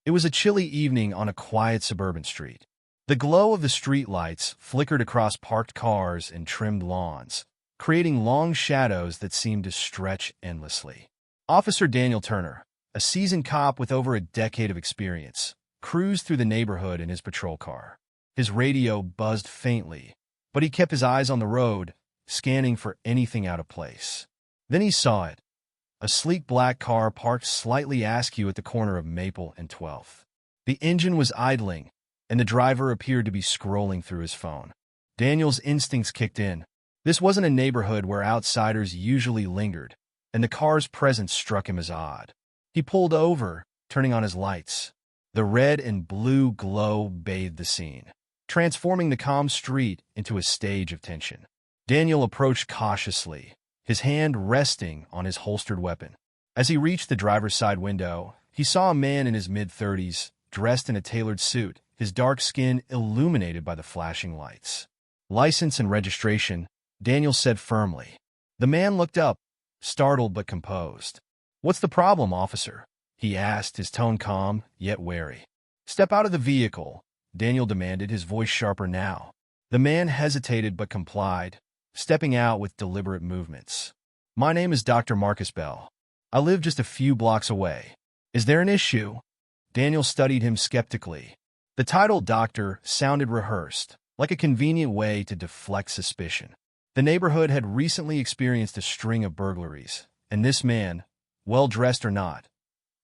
It was a chilly evening on a quiet suburban street. The glow of the street lights flickered across parked cars and trimmed lawns, creating long shadows that seemed to stretch endlessly. Officer Daniel Turner, a seasoned cop with over a decade of experience, cruised through the neighborhood in his patrol car. His radio buzzed faintly, but he kept his eyes on the road, scanning for anything out of place. Then he saw it. A sleek black car parked slightly askew at the corner of Maple and 12th. The engine was idling, and the driver appeared to be scrolling through his phone. Daniel's instincts kicked in. This wasn't a neighborhood where outsiders usually lingered, and the car's presence struck him as odd. He pulled over, turning on his lights. The red and blue glow bathed the scene, transforming the calm street into a stage of tension. Daniel approached cautiously, his hand resting on his holstered weapon. As he reached the driver's side window, he saw a man in his mid-30s, dressed in a tailored suit, his dark skin illuminated by the flashing lights. "License and registration," Daniel said firmly. The man looked up, startled but composed. "What's the problem, officer?" he asked, his tone calm, yet wary. "Step out of the vehicle," Daniel demanded, his voice sharper now. The man hesitated but complied, stepping out with deliberate movements. "My name is Dr. Marcus Bell. I live just a few blocks away. Is there an issue?" Daniel studied him skeptically. The title doctor sounded rehearsed, like a convenient way to deflect suspicion. The neighborhood had recently experienced a string of burglaries, and this man, well-dressed or not,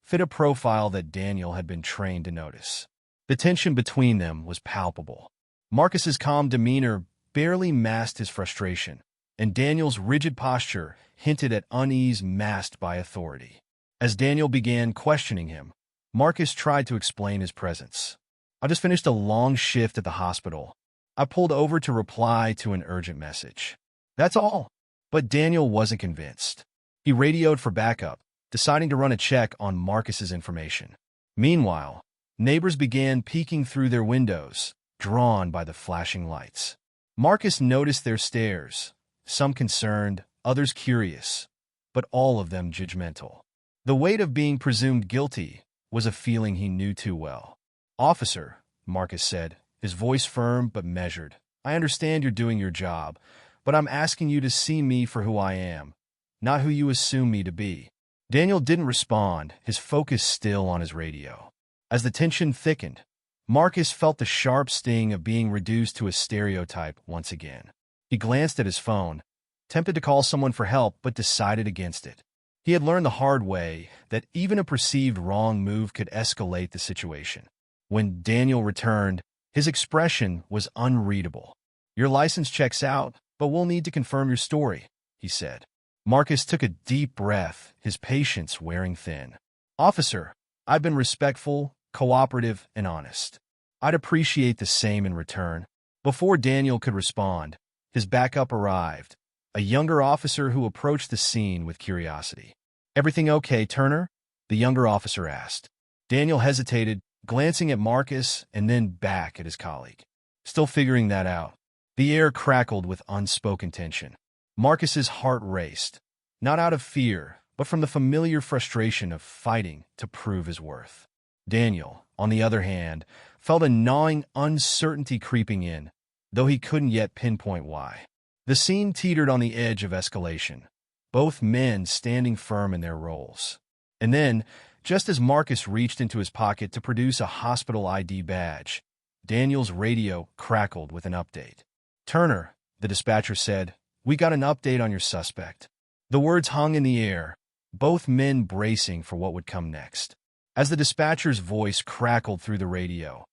fit a profile that Daniel had been trained to notice. The tension between them was palpable. Marcus's calm demeanor barely masked his frustration, and Daniel's rigid posture hinted at unease masked by authority. As Daniel began questioning him, Marcus tried to explain his presence. "I just finished a long shift at the hospital. I pulled over to reply to an urgent message. That's all." But Daniel wasn't convinced. He radioed for backup, deciding to run a check on Marcus's information. Meanwhile, neighbors began peeking through their windows, drawn by the flashing lights. Marcus noticed their stares, some concerned, others curious, but all of them judgmental. The weight of being presumed guilty was a feeling he knew too well. "Officer," Marcus said, his voice firm but measured, "I understand you're doing your job, but I'm asking you to see me for who I am, not who you assume me to be." Daniel didn't respond, his focus still on his radio. As the tension thickened, Marcus felt the sharp sting of being reduced to a stereotype once again. He glanced at his phone, tempted to call someone for help, but decided against it. He had learned the hard way that even a perceived wrong move could escalate the situation. When Daniel returned, his expression was unreadable. "Your license checks out, but we'll need to confirm your story," he said. Marcus took a deep breath, his patience wearing thin. "Officer, I've been respectful, cooperative, and honest. I'd appreciate the same in return." Before Daniel could respond, his backup arrived, a younger officer who approached the scene with curiosity. "Everything okay, Turner?" the younger officer asked. Daniel hesitated, glancing at Marcus and then back at his colleague. Still figuring that out. The air crackled with unspoken tension. Marcus's heart raced, not out of fear, but from the familiar frustration of fighting to prove his worth. Daniel, on the other hand, felt a gnawing uncertainty creeping in, though he couldn't yet pinpoint why. The scene teetered on the edge of escalation, both men standing firm in their roles. And then, just as Marcus reached into his pocket to produce a hospital ID badge, Daniel's radio crackled with an update. "Turner," the dispatcher said, "we got an update on your suspect." The words hung in the air, both men bracing for what would come next. As the dispatcher's voice crackled through the radio,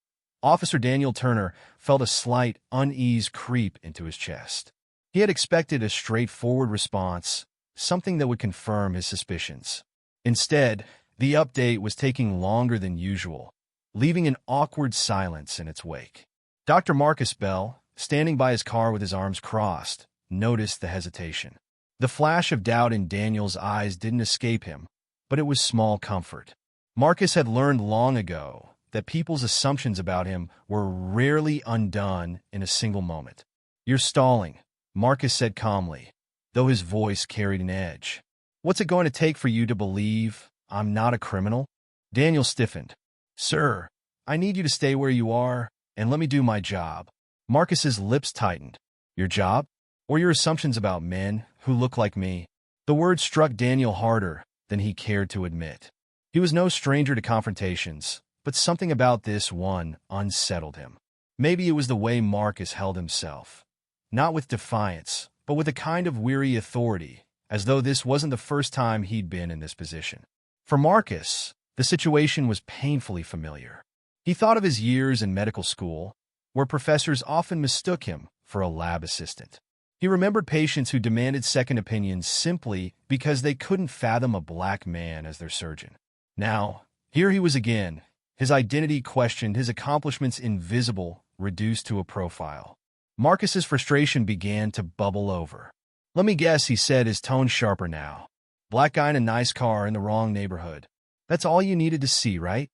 Officer Daniel Turner felt a slight unease creep into his chest. He had expected a straightforward response, something that would confirm his suspicions. Instead, the update was taking longer than usual, leaving an awkward silence in its wake. Dr. Marcus Bell, standing by his car with his arms crossed, noticed the hesitation. The flash of doubt in Daniel's eyes didn't escape him, but it was small comfort. Marcus had learned long ago that people's assumptions about him were rarely undone in a single moment. "You're stalling," Marcus said calmly, though his voice carried an edge. "What's it going to take for you to believe I'm not a criminal?" Daniel stiffened. "Sir, I need you to stay where you are and let me do my job." Marcus's lips tightened. "Your job? Or your assumptions about men who look like me?" The words struck Daniel harder than he cared to admit. He was no stranger to confrontations, but something about this one unsettled him. Maybe it was the way Marcus held himself. Not with defiance, but with a kind of weary authority, as though this wasn't the first time he'd been in this position. For Marcus, the situation was painfully familiar. He thought of his years in medical school, where professors often mistook him for a lab assistant. He remembered patients who demanded second opinions simply because they couldn't fathom a black man as their surgeon. Now, here he was again, his identity questioned, his accomplishments invisible, reduced to a profile. Marcus's frustration began to bubble over. "Let me guess," he said, his tone sharper now. "Black guy in a nice car in the wrong neighborhood. That's all you needed to see, right?"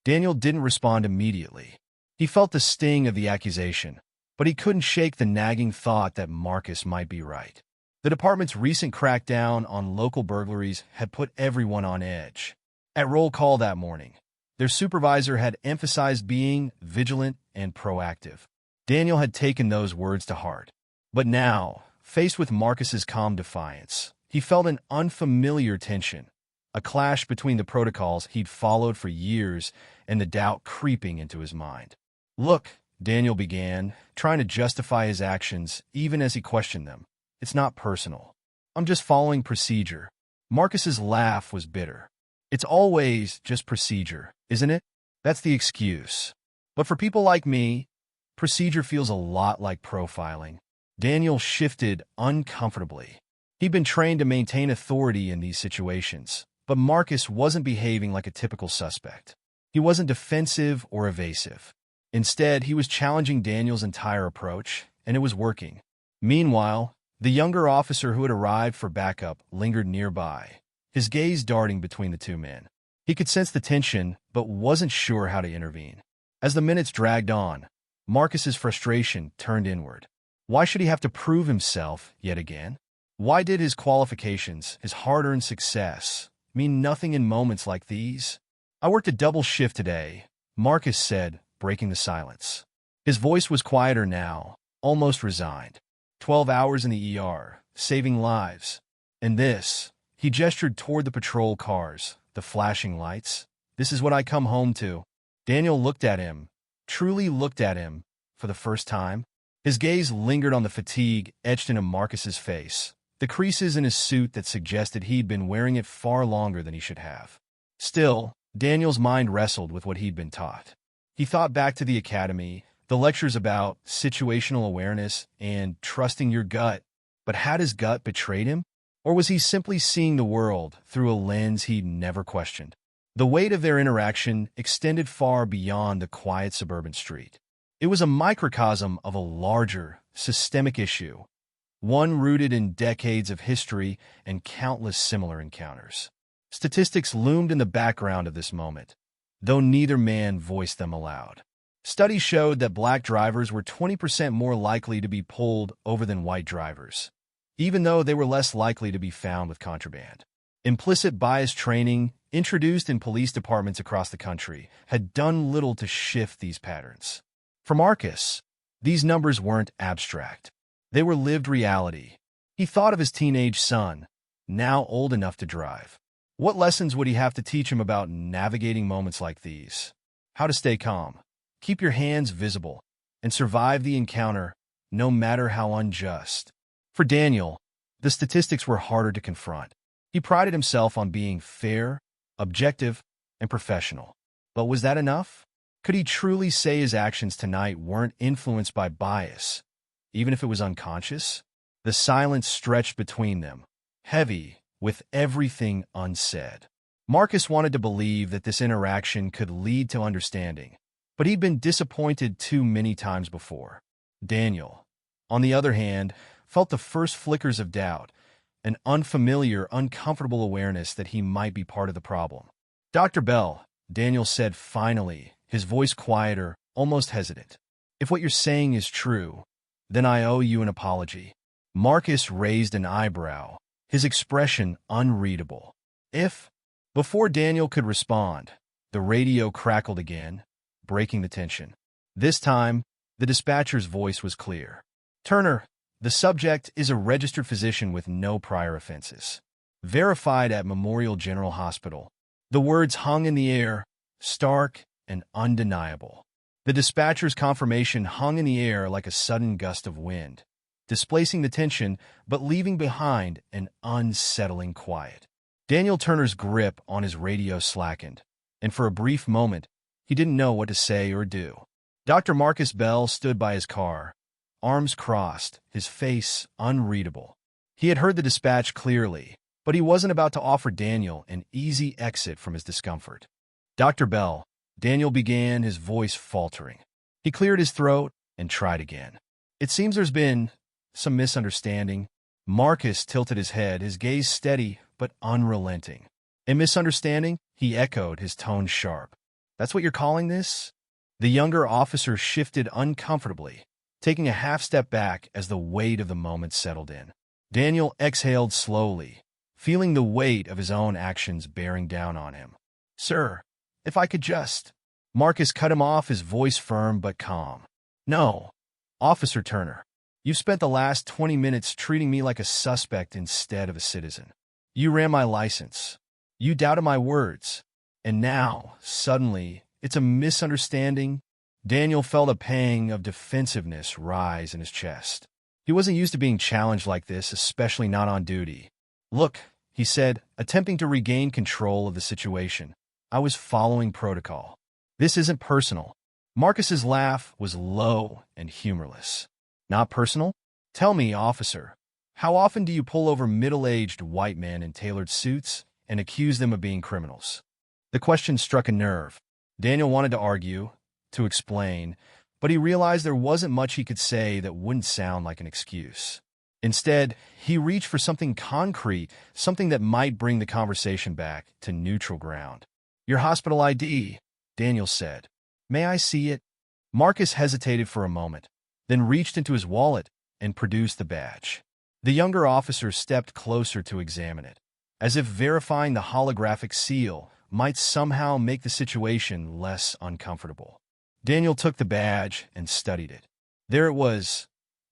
Daniel didn't respond immediately. He felt the sting of the accusation, but he couldn't shake the nagging thought that Marcus might be right. The department's recent crackdown on local burglaries had put everyone on edge. At roll call that morning, their supervisor had emphasized being vigilant and proactive. Daniel had taken those words to heart. But now, faced with Marcus's calm defiance, he felt an unfamiliar tension, a clash between the protocols he'd followed for years and the doubt creeping into his mind. "Look," Daniel began, trying to justify his actions even as he questioned them. "It's not personal. I'm just following procedure." Marcus's laugh was bitter. "It's always just procedure, isn't it? That's the excuse. But for people like me, procedure feels a lot like profiling." Daniel shifted uncomfortably. He'd been trained to maintain authority in these situations, but Marcus wasn't behaving like a typical suspect. He wasn't defensive or evasive. Instead, he was challenging Daniel's entire approach, and it was working. Meanwhile, the younger officer who had arrived for backup lingered nearby, his gaze darting between the two men. He could sense the tension, but wasn't sure how to intervene. As the minutes dragged on, Marcus's frustration turned inward. Why should he have to prove himself yet again? Why did his qualifications, his hard-earned success, mean nothing in moments like these? "I worked a double shift today," Marcus said, breaking the silence. His voice was quieter now, almost resigned. 12 hours in the ER, saving lives. And this, he gestured toward the patrol cars, the flashing lights. "This is what I come home to." Daniel looked at him, truly looked at him, for the first time. His gaze lingered on the fatigue etched into Marcus's face, the creases in his suit that suggested he'd been wearing it far longer than he should have. Still, Daniel's mind wrestled with what he'd been taught. He thought back to the academy, the lectures about situational awareness and trusting your gut. But had his gut betrayed him? Or was he simply seeing the world through a lens he'd never questioned? The weight of their interaction extended far beyond the quiet suburban street. It was a microcosm of a larger, systemic issue, one rooted in decades of history and countless similar encounters. Statistics loomed in the background of this moment, though neither man voiced them aloud. Studies showed that black drivers were 20% more likely to be pulled over than white drivers, even though they were less likely to be found with contraband. Implicit bias training, introduced in police departments across the country, had done little to shift these patterns. For Marcus, these numbers weren't abstract. They were lived reality. He thought of his teenage son, now old enough to drive. What lessons would he have to teach him about navigating moments like these? How to stay calm, keep your hands visible, and survive the encounter, no matter how unjust. For Daniel, the statistics were harder to confront. He prided himself on being fair, objective, and professional. But was that enough? Could he truly say his actions tonight weren't influenced by bias, even if it was unconscious? The silence stretched between them, heavy, with everything unsaid. Marcus wanted to believe that this interaction could lead to understanding, but he'd been disappointed too many times before. Daniel, on the other hand, felt the first flickers of doubt, an unfamiliar, uncomfortable awareness that he might be part of the problem. "Dr. Bell," Daniel said finally, his voice quieter, almost hesitant. "If what you're saying is true, then I owe you an apology." Marcus raised an eyebrow, his expression unreadable. "If?" Before Daniel could respond, The radio crackled again, breaking the tension. This time, the dispatcher's voice was clear. Turner, the subject is a registered physician with no prior offenses. Verified at Memorial General Hospital. The words hung in the air, stark and undeniable. The dispatcher's confirmation hung in the air like a sudden gust of wind, displacing the tension but leaving behind an unsettling quiet. Daniel Turner's grip on his radio slackened, and for a brief moment, he didn't know what to say or do. Dr. Marcus Bell stood by his car, arms crossed, his face unreadable. He had heard the dispatch clearly, but he wasn't about to offer Daniel an easy exit from his discomfort. Dr. Bell, Daniel began, his voice faltering. He cleared his throat and tried again. It seems there's been some misunderstanding. Marcus tilted his head, his gaze steady but unrelenting. A misunderstanding? He echoed, his tone sharp. That's what you're calling this? The younger officer shifted uncomfortably, taking a half step back as the weight of the moment settled in. Daniel exhaled slowly, feeling the weight of his own actions bearing down on him. Sir, if I could just... Marcus cut him off, his voice firm but calm. No, Officer Turner. You've spent the last 20 minutes treating me like a suspect instead of a citizen. You ran my license. You doubted my words. And now, suddenly, it's a misunderstanding. Daniel felt a pang of defensiveness rise in his chest. He wasn't used to being challenged like this, especially not on duty. Look, he said, attempting to regain control of the situation. I was following protocol. This isn't personal. Marcus's laugh was low and humorless. Not personal? Tell me, officer, how often do you pull over middle-aged white men in tailored suits and accuse them of being criminals? The question struck a nerve. Daniel wanted to argue, to explain, but he realized there wasn't much he could say that wouldn't sound like an excuse. Instead, he reached for something concrete, something that might bring the conversation back to neutral ground. Your hospital ID, Daniel said. May I see it? Marcus hesitated for a moment, then reached into his wallet and produced the badge. The younger officer stepped closer to examine it, as if verifying the holographic seal might somehow make the situation less uncomfortable. Daniel took the badge and studied it. There it was,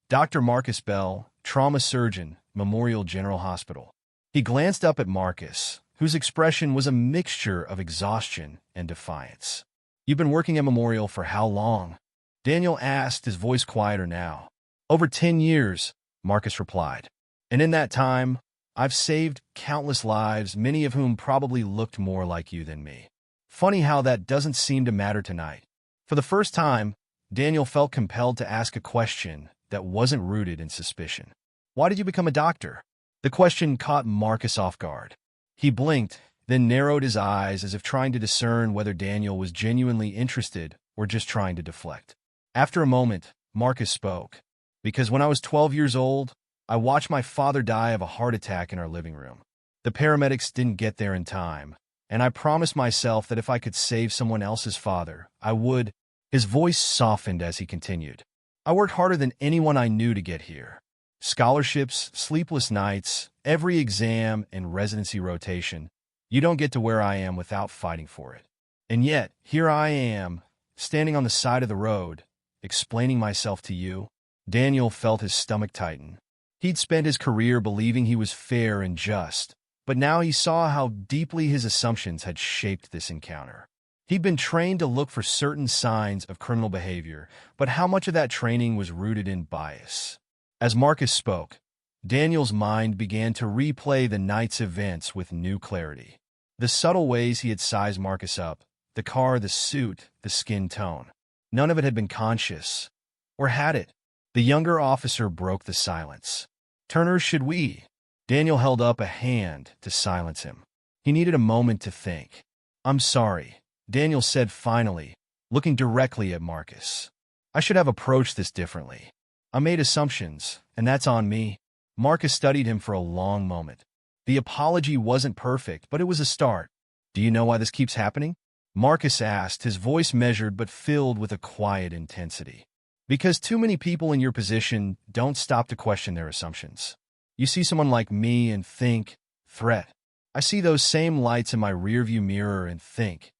Dr. Marcus Bell, trauma surgeon, Memorial General Hospital. He glanced up at Marcus, whose expression was a mixture of exhaustion and defiance. You've been working at Memorial for how long? Daniel asked, his voice quieter now. Over 10 years, Marcus replied. And in that time, I've saved countless lives, many of whom probably looked more like you than me. Funny how that doesn't seem to matter tonight. For the first time, Daniel felt compelled to ask a question that wasn't rooted in suspicion. Why did you become a doctor? The question caught Marcus off guard. He blinked, then narrowed his eyes as if trying to discern whether Daniel was genuinely interested or just trying to deflect. After a moment, Marcus spoke. Because when I was 12 years old, I watched my father die of a heart attack in our living room. The paramedics didn't get there in time, and I promised myself that if I could save someone else's father, I would. His voice softened as he continued. I worked harder than anyone I knew to get here. Scholarships, sleepless nights, every exam and residency rotation. You don't get to where I am without fighting for it. And yet, here I am, standing on the side of the road, explaining myself to you. Daniel felt his stomach tighten. He'd spent his career believing he was fair and just, but now he saw how deeply his assumptions had shaped this encounter. He'd been trained to look for certain signs of criminal behavior, but how much of that training was rooted in bias? As Marcus spoke, Daniel's mind began to replay the night's events with new clarity. The subtle ways he had sized Marcus up, the car, the suit, the skin tone. None of it had been conscious. Or had it? The younger officer broke the silence. Turner, should we? Daniel held up a hand to silence him. He needed a moment to think. I'm sorry, Daniel said finally, looking directly at Marcus. I should have approached this differently. I made assumptions, and that's on me. Marcus studied him for a long moment. The apology wasn't perfect, but it was a start. Do you know why this keeps happening? Marcus asked, his voice measured but filled with a quiet intensity. Because too many people in your position don't stop to question their assumptions. You see someone like me and think, threat. I see those same lights in my rearview mirror and think,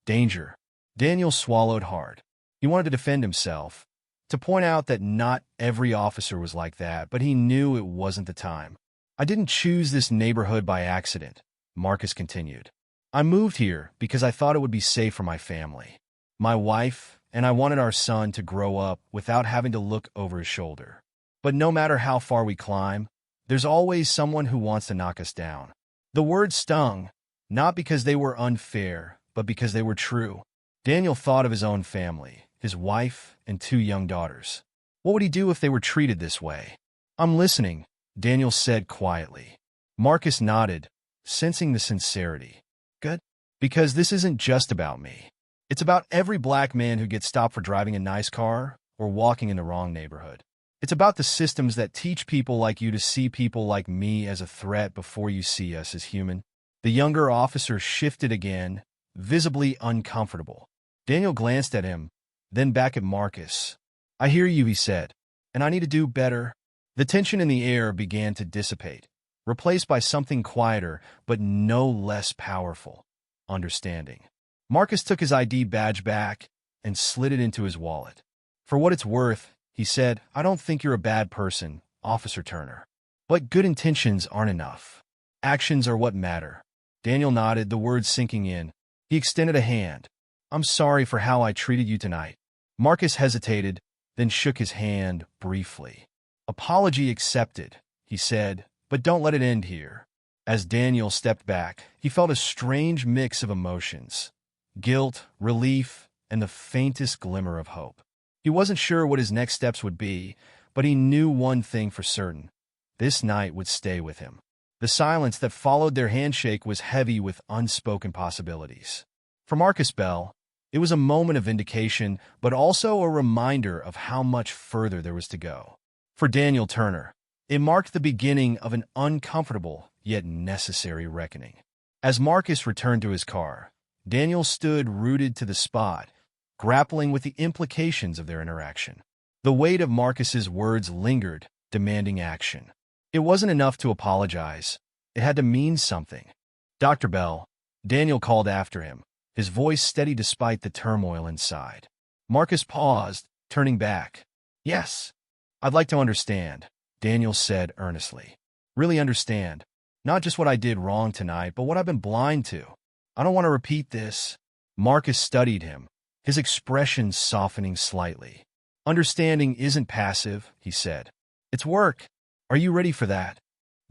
Danger. Daniel swallowed hard. He wanted to defend himself, to point out that not every officer was like that, but he knew it wasn't the time. I didn't choose this neighborhood by accident, Marcus continued. I moved here because I thought it would be safe for my family, my wife, and I wanted our son to grow up without having to look over his shoulder. But no matter how far we climb, there's always someone who wants to knock us down. The words stung, not because they were unfair, but because they were true. Daniel thought of his own family, his wife, and 2 young daughters. What would he do if they were treated this way? I'm listening, Daniel said quietly. Marcus nodded, sensing the sincerity. Good? Because this isn't just about me. It's about every black man who gets stopped for driving a nice car or walking in the wrong neighborhood. It's about the systems that teach people like you to see people like me as a threat before you see us as human. The younger officer shifted again, visibly uncomfortable. Daniel glanced at him, then back at Marcus. I hear you, he said, and I need to do better. The tension in the air began to dissipate, replaced by something quieter but no less powerful. Understanding. Marcus took his ID badge back and slid it into his wallet. For what it's worth, he said, I don't think you're a bad person, Officer Turner. But good intentions aren't enough. Actions are what matter. Daniel nodded, the words sinking in. He extended a hand. I'm sorry for how I treated you tonight. Marcus hesitated, then shook his hand briefly. Apology accepted, he said, but don't let it end here. As Daniel stepped back, he felt a strange mix of emotions. Guilt, relief, and the faintest glimmer of hope. He wasn't sure what his next steps would be, but he knew one thing for certain. This night would stay with him. The silence that followed their handshake was heavy with unspoken possibilities. For Marcus Bell, it was a moment of vindication, but also a reminder of how much further there was to go. For Daniel Turner, it marked the beginning of an uncomfortable yet necessary reckoning. As Marcus returned to his car, Daniel stood rooted to the spot, grappling with the implications of their interaction. The weight of Marcus's words lingered, demanding action. It wasn't enough to apologize. It had to mean something. Dr. Bell, Daniel called after him, his voice steady despite the turmoil inside. Marcus paused, turning back. Yes, I'd like to understand, Daniel said earnestly. Really understand. Not just what I did wrong tonight, but what I've been blind to. I don't want to repeat this. Marcus studied him, his expression softening slightly. Understanding isn't passive, he said. It's work. Are you ready for that?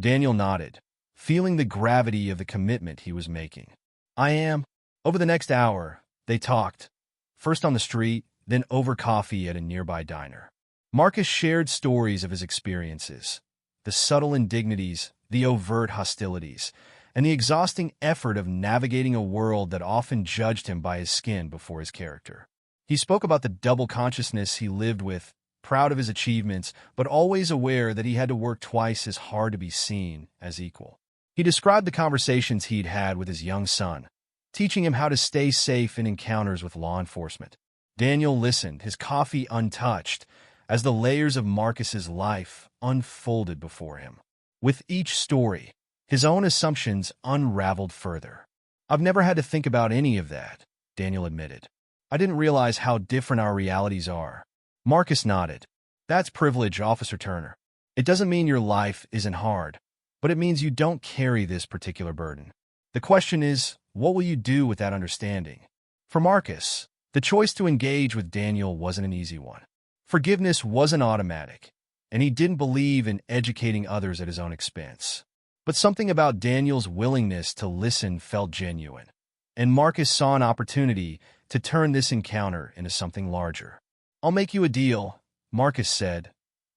Daniel nodded, feeling the gravity of the commitment he was making. I am. Over the next hour, they talked, first on the street, then over coffee at a nearby diner. Marcus shared stories of his experiences, the subtle indignities, the overt hostilities, and the exhausting effort of navigating a world that often judged him by his skin before his character. He spoke about the double consciousness he lived with, proud of his achievements, but always aware that he had to work twice as hard to be seen as equal. He described the conversations he'd had with his young son, teaching him how to stay safe in encounters with law enforcement. Daniel listened, his coffee untouched, as the layers of Marcus's life unfolded before him. With each story, his own assumptions unraveled further. I've never had to think about any of that, Daniel admitted. I didn't realize how different our realities are. Marcus nodded. That's privilege, Officer Turner. It doesn't mean your life isn't hard, but it means you don't carry this particular burden. The question is, what will you do with that understanding? For Marcus, the choice to engage with Daniel wasn't an easy one. Forgiveness wasn't automatic, and he didn't believe in educating others at his own expense. But something about Daniel's willingness to listen felt genuine, and Marcus saw an opportunity to turn this encounter into something larger. I'll make you a deal, Marcus said,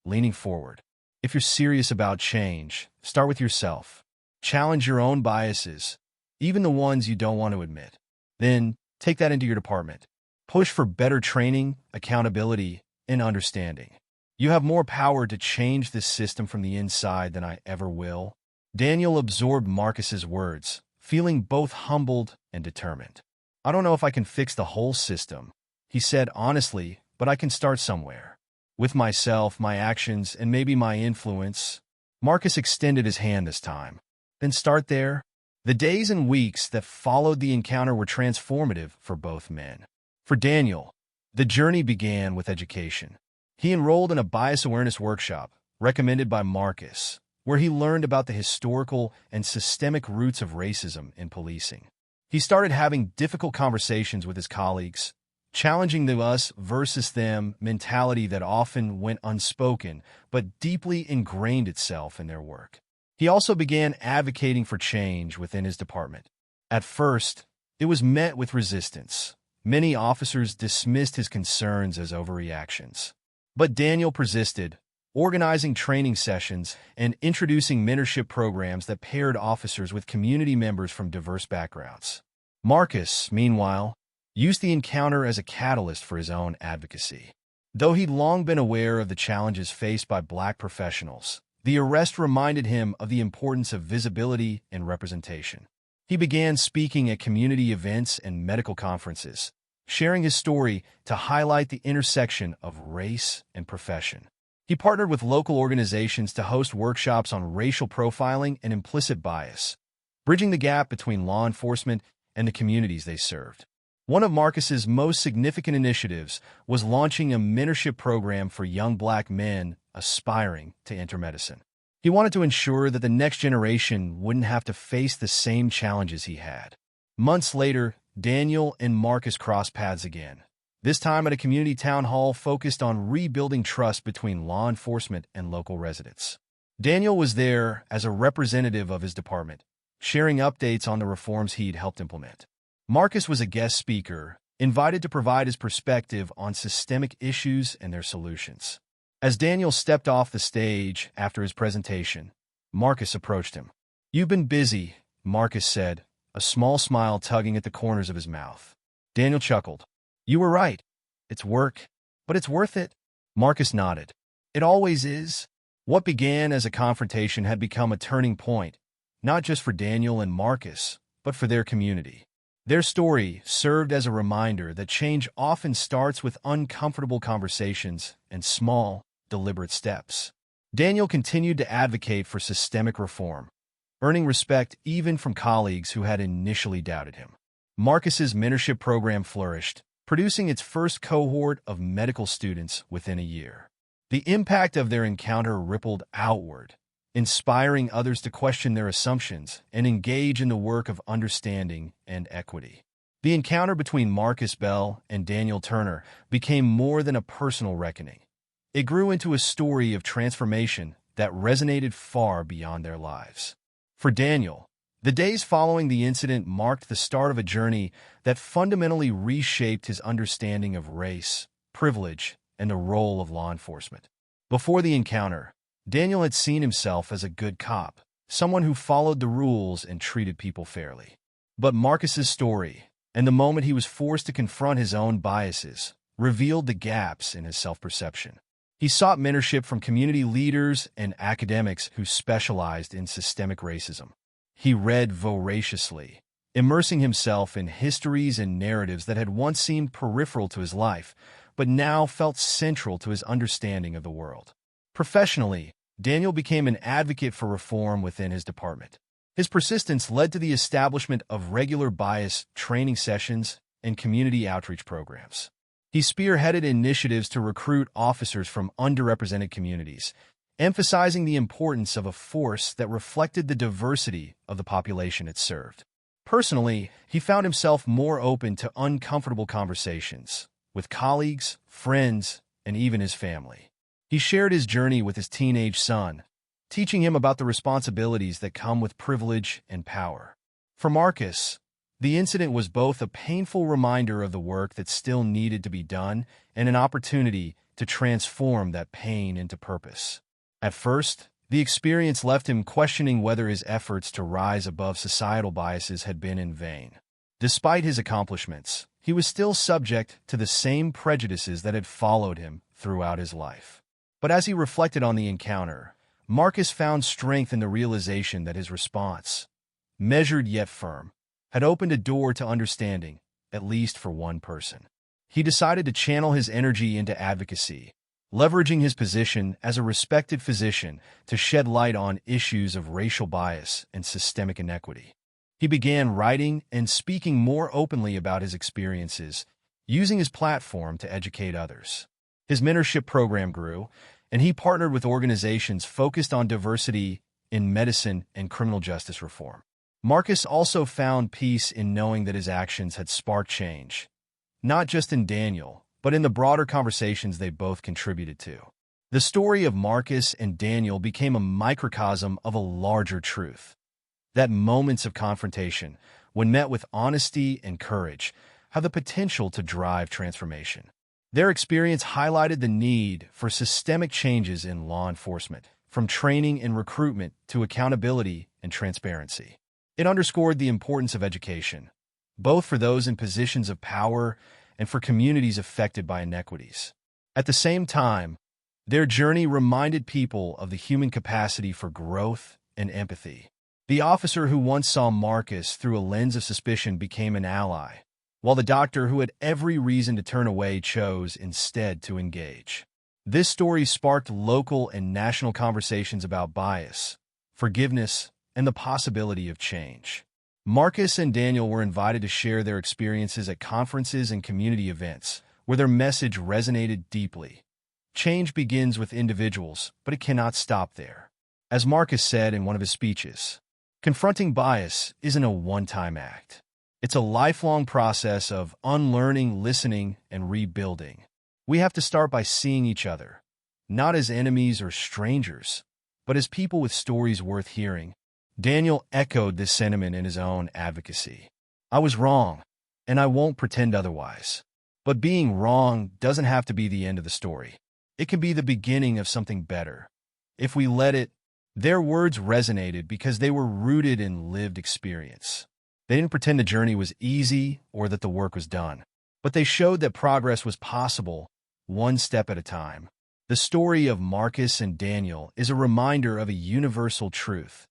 leaning forward. If you're serious about change, start with yourself. Challenge your own biases, even the ones you don't want to admit. Then, take that into your department. Push for better training, accountability, and understanding. You have more power to change this system from the inside than I ever will. Daniel absorbed Marcus's words, feeling both humbled and determined. I don't know if I can fix the whole system, he said honestly, but I can start somewhere. With myself, my actions, and maybe my influence. Marcus extended his hand this time. Then start there. The days and weeks that followed the encounter were transformative for both men. For Daniel, the journey began with education. He enrolled in a bias awareness workshop recommended by Marcus, where he learned about the historical and systemic roots of racism in policing. He started having difficult conversations with his colleagues, challenging the us versus them mentality that often went unspoken but deeply ingrained itself in their work. He also began advocating for change within his department. At first, it was met with resistance. Many officers dismissed his concerns as overreactions. But Daniel persisted, organizing training sessions and introducing mentorship programs that paired officers with community members from diverse backgrounds. Marcus, meanwhile, used the encounter as a catalyst for his own advocacy. Though he'd long been aware of the challenges faced by Black professionals, the arrest reminded him of the importance of visibility and representation. He began speaking at community events and medical conferences, sharing his story to highlight the intersection of race and profession. He partnered with local organizations to host workshops on racial profiling and implicit bias, bridging the gap between law enforcement and the communities they served. One of Marcus's most significant initiatives was launching a mentorship program for young Black men aspiring to enter medicine. He wanted to ensure that the next generation wouldn't have to face the same challenges he had. Months later, Daniel and Marcus crossed paths again, this time at a community town hall focused on rebuilding trust between law enforcement and local residents. Daniel was there as a representative of his department, sharing updates on the reforms he'd helped implement. Marcus was a guest speaker, invited to provide his perspective on systemic issues and their solutions. As Daniel stepped off the stage after his presentation, Marcus approached him. "You've been busy," Marcus said, a small smile tugging at the corners of his mouth. Daniel chuckled. "You were right. It's work, but it's worth it." Marcus nodded. "It always is." What began as a confrontation had become a turning point, not just for Daniel and Marcus, but for their community. Their story served as a reminder that change often starts with uncomfortable conversations and small, deliberate steps. Daniel continued to advocate for systemic reform, earning respect even from colleagues who had initially doubted him. Marcus's mentorship program flourished, producing its first cohort of medical students within a year. The impact of their encounter rippled outward, inspiring others to question their assumptions and engage in the work of understanding and equity. The encounter between Marcus Bell and Daniel Turner became more than a personal reckoning. It grew into a story of transformation that resonated far beyond their lives. For Daniel, the days following the incident marked the start of a journey that fundamentally reshaped his understanding of race, privilege, and the role of law enforcement. Before the encounter, Daniel had seen himself as a good cop, someone who followed the rules and treated people fairly. But Marcus's story, and the moment he was forced to confront his own biases, revealed the gaps in his self-perception. He sought mentorship from community leaders and academics who specialized in systemic racism. He read voraciously, immersing himself in histories and narratives that had once seemed peripheral to his life, but now felt central to his understanding of the world. Professionally, Daniel became an advocate for reform within his department. His persistence led to the establishment of regular bias training sessions and community outreach programs. He spearheaded initiatives to recruit officers from underrepresented communities, emphasizing the importance of a force that reflected the diversity of the population it served. Personally, he found himself more open to uncomfortable conversations with colleagues, friends, and even his family. He shared his journey with his teenage son, teaching him about the responsibilities that come with privilege and power. For Marcus, the incident was both a painful reminder of the work that still needed to be done and an opportunity to transform that pain into purpose. At first, the experience left him questioning whether his efforts to rise above societal biases had been in vain. Despite his accomplishments, he was still subject to the same prejudices that had followed him throughout his life. But as he reflected on the encounter, Marcus found strength in the realization that his response, measured yet firm, had opened a door to understanding, at least for one person. He decided to channel his energy into advocacy, leveraging his position as a respected physician to shed light on issues of racial bias and systemic inequity. He began writing and speaking more openly about his experiences, using his platform to educate others. His mentorship program grew, and he partnered with organizations focused on diversity in medicine and criminal justice reform. Marcus also found peace in knowing that his actions had sparked change, not just in Daniel, but in the broader conversations they both contributed to. The story of Marcus and Daniel became a microcosm of a larger truth, that moments of confrontation, when met with honesty and courage, have the potential to drive transformation. Their experience highlighted the need for systemic changes in law enforcement, from training and recruitment to accountability and transparency. It underscored the importance of education, both for those in positions of power and for communities affected by inequities. At the same time, their journey reminded people of the human capacity for growth and empathy. The officer who once saw Marcus through a lens of suspicion became an ally, while the doctor who had every reason to turn away chose instead to engage. This story sparked local and national conversations about bias, forgiveness, and the possibility of change. Marcus and Daniel were invited to share their experiences at conferences and community events, where their message resonated deeply. Change begins with individuals, but it cannot stop there. As Marcus said in one of his speeches, confronting bias isn't a one-time act. It's a lifelong process of unlearning, listening, and rebuilding. We have to start by seeing each other, not as enemies or strangers, but as people with stories worth hearing. Daniel echoed this sentiment in his own advocacy. I was wrong, and I won't pretend otherwise. But being wrong doesn't have to be the end of the story. It can be the beginning of something better, if we let it. Their words resonated because they were rooted in lived experience. They didn't pretend the journey was easy or that the work was done, but they showed that progress was possible, one step at a time. The story of Marcus and Daniel is a reminder of a universal truth.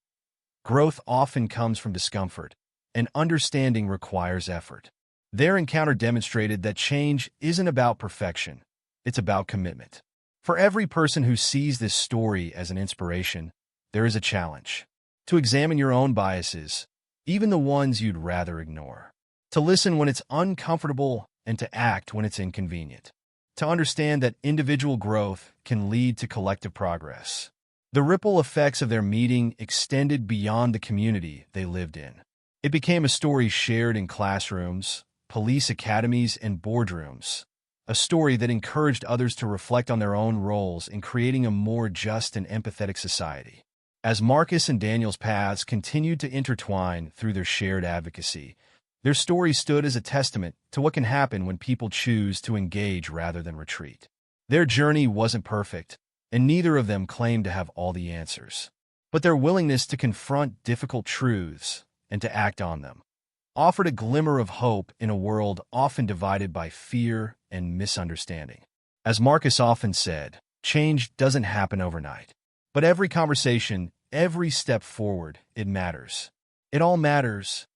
Growth often comes from discomfort, and understanding requires effort. Their encounter demonstrated that change isn't about perfection, it's about commitment. For every person who sees this story as an inspiration, there is a challenge. To examine your own biases, even the ones you'd rather ignore. To listen when it's uncomfortable and to act when it's inconvenient. To understand that individual growth can lead to collective progress. The ripple effects of their meeting extended beyond the community they lived in. It became a story shared in classrooms, police academies, and boardrooms. A story that encouraged others to reflect on their own roles in creating a more just and empathetic society. As Marcus and Daniel's paths continued to intertwine through their shared advocacy, their story stood as a testament to what can happen when people choose to engage rather than retreat. Their journey wasn't perfect, and neither of them claimed to have all the answers. But their willingness to confront difficult truths and to act on them offered a glimmer of hope in a world often divided by fear and misunderstanding. As Marcus often said, change doesn't happen overnight. But every conversation, every step forward, it matters. It all matters,